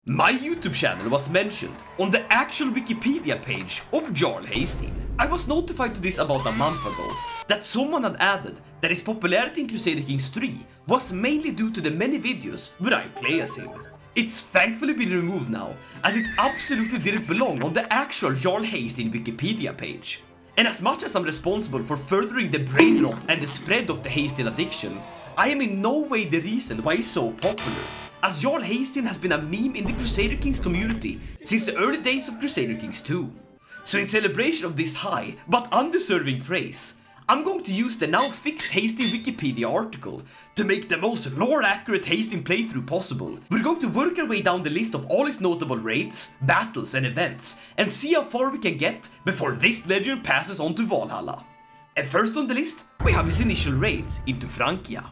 My YouTube channel was mentioned on the actual Wikipedia page of Jarl Haesteinn. I was notified to this about a month ago that someone had added that his popularity in Crusader Kings 3 was mainly due to the many videos where I play as him. It's thankfully been removed now, as it absolutely didn't belong on the actual Jarl Haesteinn Wikipedia page. And as much as I'm responsible for furthering the brain rot and the spread of the Haesteinn addiction, I am in no way the reason why he's so popular, as Jarl Haesteinn has been a meme in the Crusader Kings community since the early days of Crusader Kings 2. So in celebration of this high but undeserving praise, I'm going to use the now fixed Haesteinn Wikipedia article to make the most lore-accurate Haesteinn playthrough possible. We're going to work our way down the list of all his notable raids, battles and events, and see how far we can get before this legend passes on to Valhalla. And first on the list, we have his initial raids into Francia.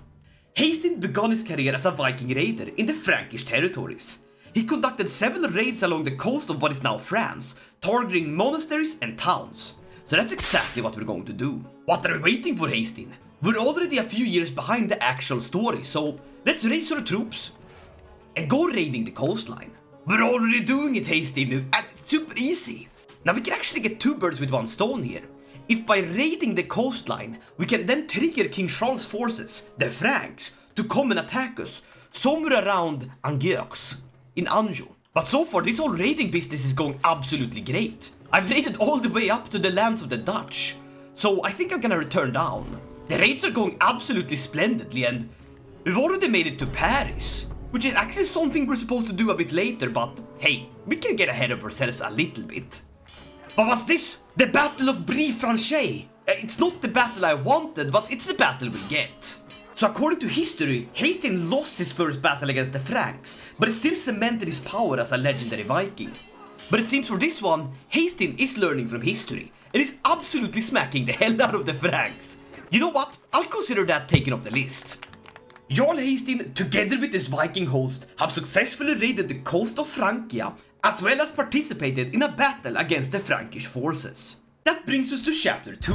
Haesteinn began his career as a Viking raider in the Frankish territories. He conducted several raids along the coast of what is now France, targeting monasteries and towns. So that's exactly what we're going to do. What are we waiting for, Haesteinn? We're already a few years behind the actual story, so let's raise our troops and go raiding the coastline. We're already doing it, Haesteinn, and it's super easy. Now we can actually get two birds with one stone here. If by raiding the coastline, we can then trigger King Charles' forces, the Franks, to come and attack us somewhere around Angers in Anjou. But so far, this whole raiding business is going absolutely great. I've raided all the way up to the lands of the Dutch, so I think I'm gonna return down. The raids are going absolutely splendidly, and we've already made it to Paris, which is actually something we're supposed to do a bit later, but hey, we can get ahead of ourselves a little bit. But what's this? The Battle of Brie-Franche. It's not the battle I wanted, but it's the battle we'll get. So according to history, Haesteinn lost his first battle against the Franks, but it still cemented his power as a legendary Viking. But it seems for this one, Haesteinn is learning from history, and is absolutely smacking the hell out of the Franks. You know what? I'll consider that taken off the list. Jarl Haesteinn, together with his Viking host, have successfully raided the coast of Francia, as well as participated in a battle against the Frankish forces. That brings us to chapter 2,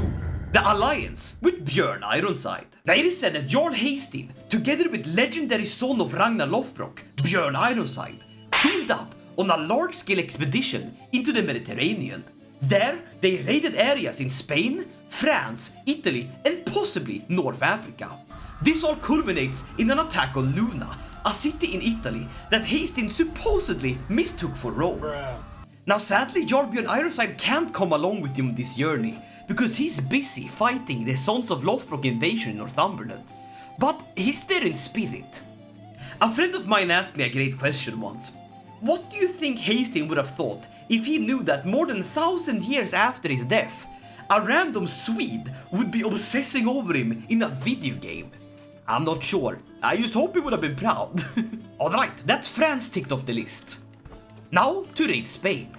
the alliance with Burj Ironside. Now it is said that Jarl Haesteinn, together with legendary son of Ragnar Lothbrok, Burj Ironside, teamed up on a large-scale expedition into the Mediterranean. There, they raided areas in Spain, France, Italy, and possibly North Africa. This all culminates in an attack on Luna, a city in Italy that Haesteinn supposedly mistook for Rome. Now sadly, Jarl Burj Ironside can't come along with him on this journey, because he's busy fighting the Sons of Lothbrok invasion in Northumberland. But he's there in spirit. A friend of mine asked me a great question once. What do you think Haesteinn would have thought if he knew that more than 1,000 years after his death, a random Swede would be obsessing over him in a video game? I'm not sure. I just hope he would have been proud. Alright, that's France ticked off the list. Now to raid Spain.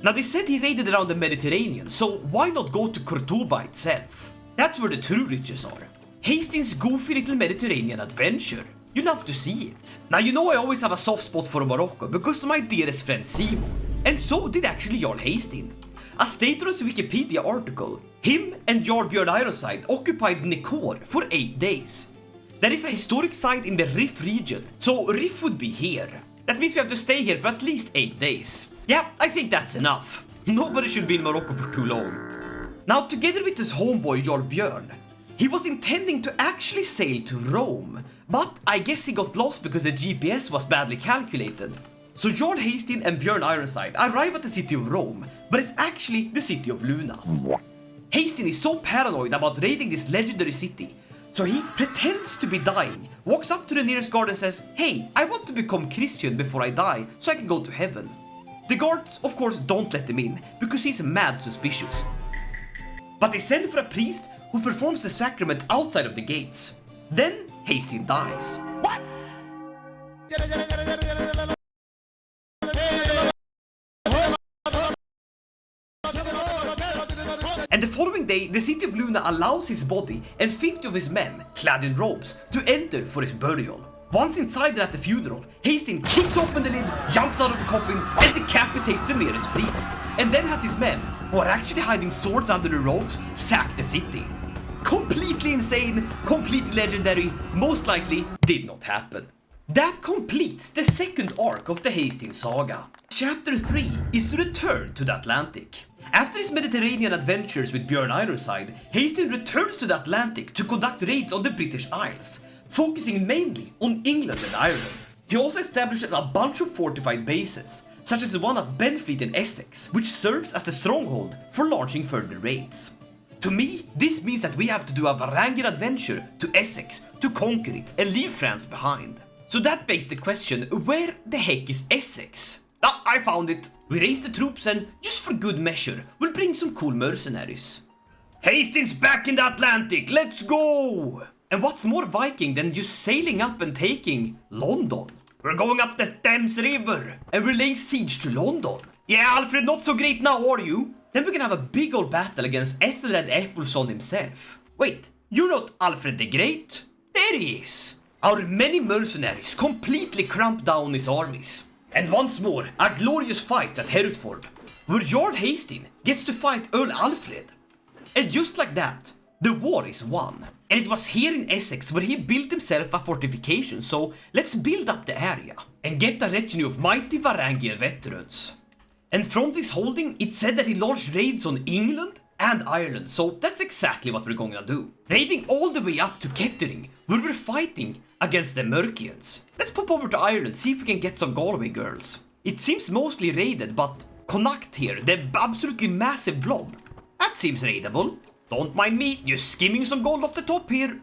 Now they said he raided around the Mediterranean, so why not go to Cordoba itself? That's where the true riches are. Haesteinn's goofy little Mediterranean adventure. You love to see it. Now you know I always have a soft spot for Morocco because of my dearest friend Simo. And so did actually Jarl Haesteinn. As stated on his Wikipedia article, him and Jarl Burj Ironside occupied Nikor for 8 days. That is a historic site in the Rif region, so Rif would be here. That means we have to stay here for at least 8 days. Yeah, I think that's enough. Nobody should be in Morocco for too long. Now, together with his homeboy Jarl Björn, he was intending to actually sail to Rome, but I guess he got lost because the GPS was badly calculated. So Jarl Haesteinn and Burj Ironside arrive at the city of Rome, but it's actually the city of Luna. Haesteinn is so paranoid about raiding this legendary city, so he pretends to be dying, walks up to the nearest guard and says, "Hey, I want to become Christian before I die, so I can go to heaven." The guards, of course, don't let him in, because he's mad suspicious. But they send for a priest who performs the sacrament outside of the gates. Then, Haesteinn dies. What? And the following day, the city of Luna allows his body and 50 of his men, clad in robes, to enter for his burial. Once inside and at the funeral, Haesteinn kicks open the lid, jumps out of the coffin, and decapitates the nearest priest. And then has his men, who are actually hiding swords under the robes, sack the city. Completely insane, completely legendary, most likely did not happen. That completes the second arc of the Haesteinn saga. Chapter 3 is the return to the Atlantic. After his Mediterranean adventures with Burj Ironside, Haesteinn returns to the Atlantic to conduct raids on the British Isles, focusing mainly on England and Ireland. He also establishes a bunch of fortified bases, such as the one at Benfleet in Essex, which serves as the stronghold for launching further raids. To me, this means that we have to do a Varangian adventure to Essex to conquer it and leave France behind. So that begs the question, where the heck is Essex? Ah, I found it! We raise the troops and, just for good measure, we'll bring some cool mercenaries. Haesteinn's back in the Atlantic, let's go! And what's more Viking than just sailing up and taking London? We're going up the Thames River, and we're laying siege to London. Yeah, Alfred, not so great now, are you? Then we can have a big old battle against Ethelred Ethelson himself. Wait, you're not Alfred the Great? There he is! Our many mercenaries completely cramp down his armies. And once more, a glorious fight at Hereford, where Jarl Haesteinn gets to fight Earl Alfred. And just like that, the war is won. And it was here in Essex where he built himself a fortification, so let's build up the area and get a retinue of mighty Varangian veterans. And from this holding, it said that he launched raids on England and Ireland, so that's exactly what we're going to do. Raiding all the way up to Kettering, where we're fighting against the Mercians. Let's pop over to Ireland, see if we can get some Galway girls. It seems mostly raided, but Connacht here, the absolutely massive blob. That seems raidable. Don't mind me, just skimming some gold off the top here.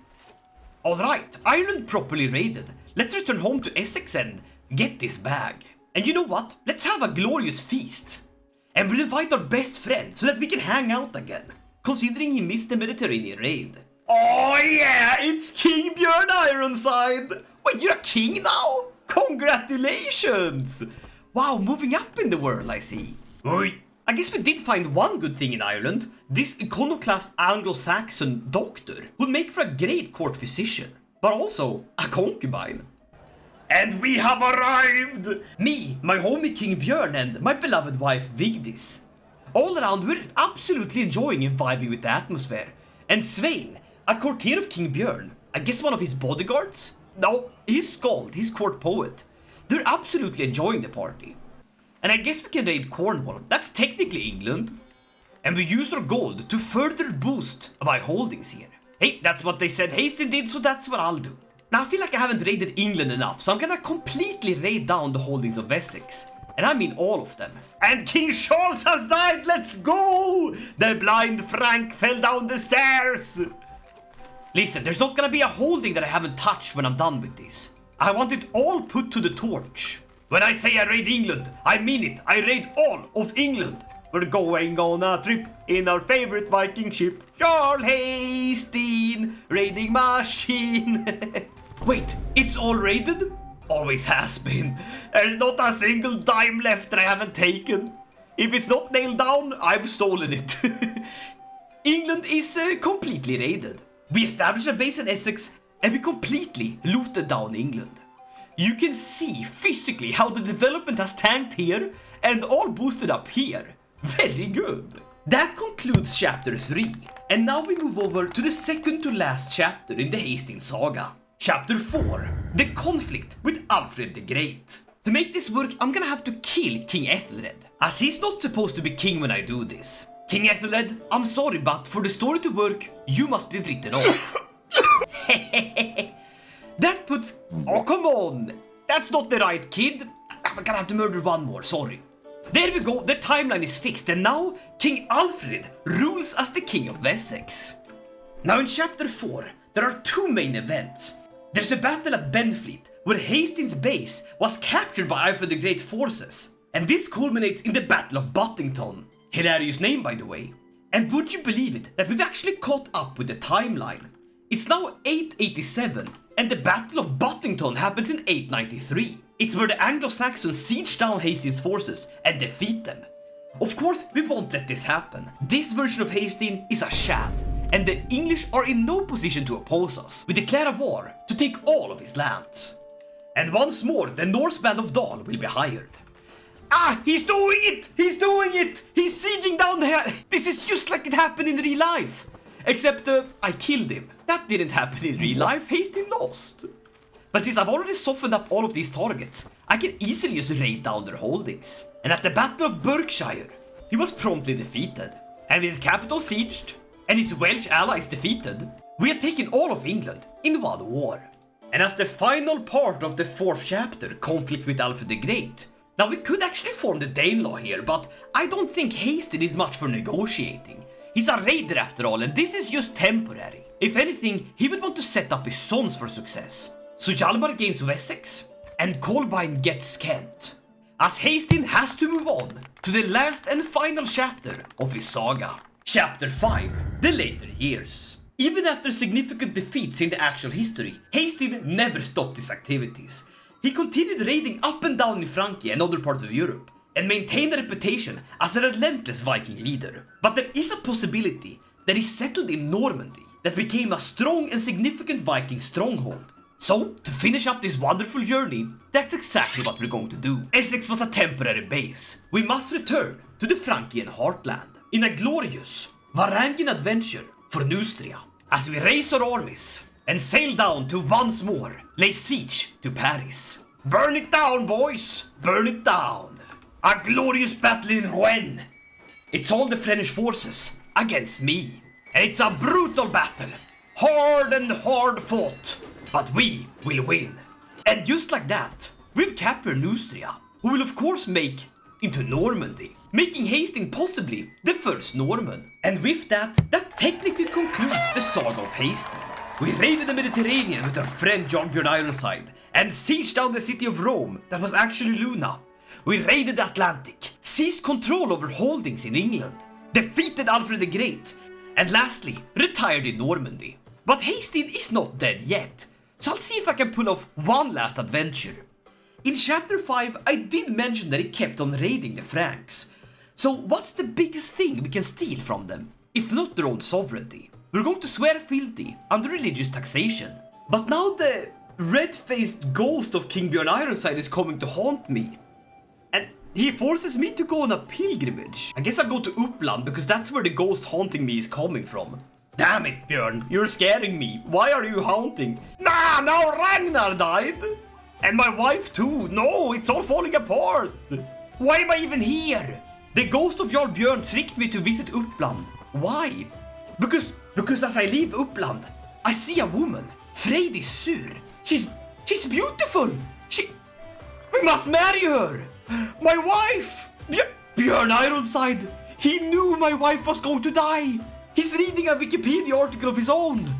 Alright, Ireland properly raided. Let's return home to Essex and get this bag. And you know what? Let's have a glorious feast. And we'll invite our best friend so that we can hang out again, considering he missed the Mediterranean raid. Oh yeah, it's King Burj Ironside! Wait, you're a king now? Congratulations! Wow, moving up in the world, I see. Oi. I guess we did find one good thing in Ireland. This iconoclast Anglo-Saxon doctor would make for a great court physician, but also a concubine. And we have arrived! Me, my homie King Björn, and my beloved wife Vigdis. All around, we're absolutely enjoying and vibing with the atmosphere. And Svein, a courtier of King Björn, I guess one of his bodyguards? No, he's Skald, his court poet. They're absolutely enjoying the party. And I guess we can raid Cornwall, that's technically England. And we use our gold to further boost my holdings here. Hey, that's what they said Haesteinn did, so that's what I'll do. Now I feel like I haven't raided England enough, so I'm gonna completely raid down the holdings of Essex. And I mean all of them. And King Charles has died, let's go! The blind Frank fell down the stairs! Listen, there's not gonna be a holding that I haven't touched when I'm done with this. I want it all put to the torch. When I say I raid England, I mean it. I raid all of England. We're going on a trip in our favorite Viking ship. Jarl Haesteinn, raiding machine. Wait, it's all raided? Always has been. There's not a single dime left that I haven't taken. If it's not nailed down, I've stolen it. England is completely raided. We established a base in Essex and we completely looted down England. You can see physically how the development has tanked here and all boosted up here. Very good. That concludes chapter 3. And now we move over to the second to last chapter in the Haesteinn saga. Chapter 4. The conflict with Alfred the Great. To make this work, I'm gonna have to kill King Ethelred, as he's not supposed to be king when I do this. King Ethelred, I'm sorry, but for the story to work, you must be written off. That puts... Oh, come on! That's not the right kid. I'm gonna have to murder one more, sorry. There we go, the timeline is fixed, and now King Alfred rules as the King of Essex. Now in chapter 4, there are two main events. There's the battle at Benfleet, where Haesteinn's base was captured by Alfred the Great's forces. And this culminates in the Battle of Buttington. Hilarious name, by the way. And would you believe it, that we've actually caught up with the timeline? It's now 887, and the Battle of Buttington happens in 893. It's where the Anglo-Saxons siege down Haesteinn's forces and defeat them. Of course, we won't let this happen. This version of Haesteinn is a sham, and the English are in no position to oppose us. We declare a war to take all of his lands. And once more, the Norse band of Dahl will be hired. Ah, he's doing it! He's doing it! He's sieging down the... This is just like it happened in real life. Except I killed him. That didn't happen in real life. Haesteinn lost. But since I've already softened up all of these targets, I can easily just raid down their holdings. And at the Battle of Berkshire, he was promptly defeated. And with his capital sieged, and his Welsh allies defeated, we had taken all of England in one war. And as the final part of the 4th chapter, conflict with Alfred the Great, now we could actually form the Danelaw here, but I don't think Haesteinn is much for negotiating. He's a raider after all, and this is just temporary. If anything, he would want to set up his sons for success. So Hjalmar gains Wessex, and Kolbeinn gets Kent. As Haesteinn has to move on to the last and final chapter of his saga. Chapter 5, the later years. Even after significant defeats in the actual history, Haesteinn never stopped his activities. He continued raiding up and down in Francia and other parts of Europe, and maintained a reputation as a relentless Viking leader. But there is a possibility that he settled in Normandy, that became a strong and significant Viking stronghold. So, to finish up this wonderful journey, that's exactly what we're going to do. Essex was a temporary base. We must return to the Varangian heartland in a glorious Varangian adventure for Neustria, as we raise our armies and sail down to once more lay siege to Paris. Burn it down, boys! Burn it down! A glorious battle in Rouen. It's all the Flemish forces against me. And it's a brutal battle. Hard and hard fought. But we will win. And just like that, we've captured Neustria, who will of course make into Normandy, making Haesteinn possibly the first Norman. And with that technically concludes the saga of Haesteinn. We raided the Mediterranean with our friend Jarl Ironside and sieged down the city of Rome that was actually Luna. We raided the Atlantic, seized control over holdings in England, defeated Alfred the Great, and lastly, retired in Normandy. But Haesteinn is not dead yet, so I'll see if I can pull off one last adventure. In chapter 5, I did mention that he kept on raiding the Franks. So what's the biggest thing we can steal from them, if not their own sovereignty? We're going to swear fealty under religious taxation. But now the red-faced ghost of King Burj Ironside is coming to haunt me. And he forces me to go on a pilgrimage. I guess I'll go to Uppland because that's where the ghost haunting me is coming from. Damn it, Björn, you're scaring me. Why are you haunting? Nah, now Ragnar died. And my wife too. No, it's all falling apart. Why am I even here? The ghost of Jarl Björn tricked me to visit Uppland. Why? Because as I leave Uppland, I see a woman, Freydis Sur. She's beautiful. We must marry her. My wife. Björn Ironside. He knew my wife was going to die. He's reading a Wikipedia article of his own.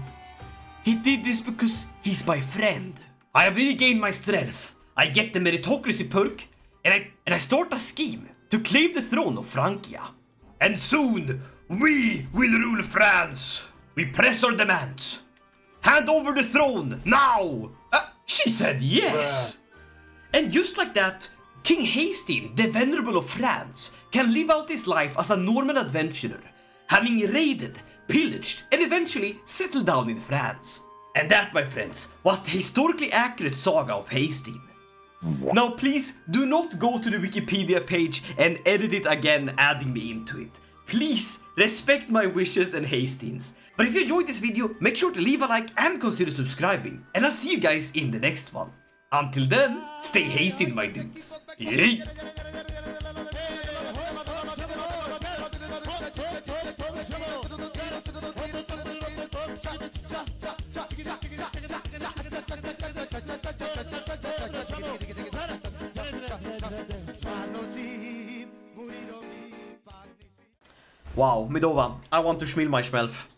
He did this because he's my friend. I have regained my strength. I get the meritocracy perk, and I start a scheme to claim the throne of Francia. And soon, we will rule France. We press our demands. Hand over the throne, now! She said yes! And just like that, King Haesteinn, the Venerable of France, can live out his life as a Norman adventurer, having raided, pillaged, and eventually settled down in France. And that, my friends, was the historically accurate saga of Haesteinn. Now please do not go to the Wikipedia page and edit it again, adding me into it. Please respect my wishes and Haesteinn's. But if you enjoyed this video, make sure to leave a like and consider subscribing. And I'll see you guys in the next one. Until then, stay Haesteinn, my dudes. Yeet! Wow, Midova, I want to schmill myself.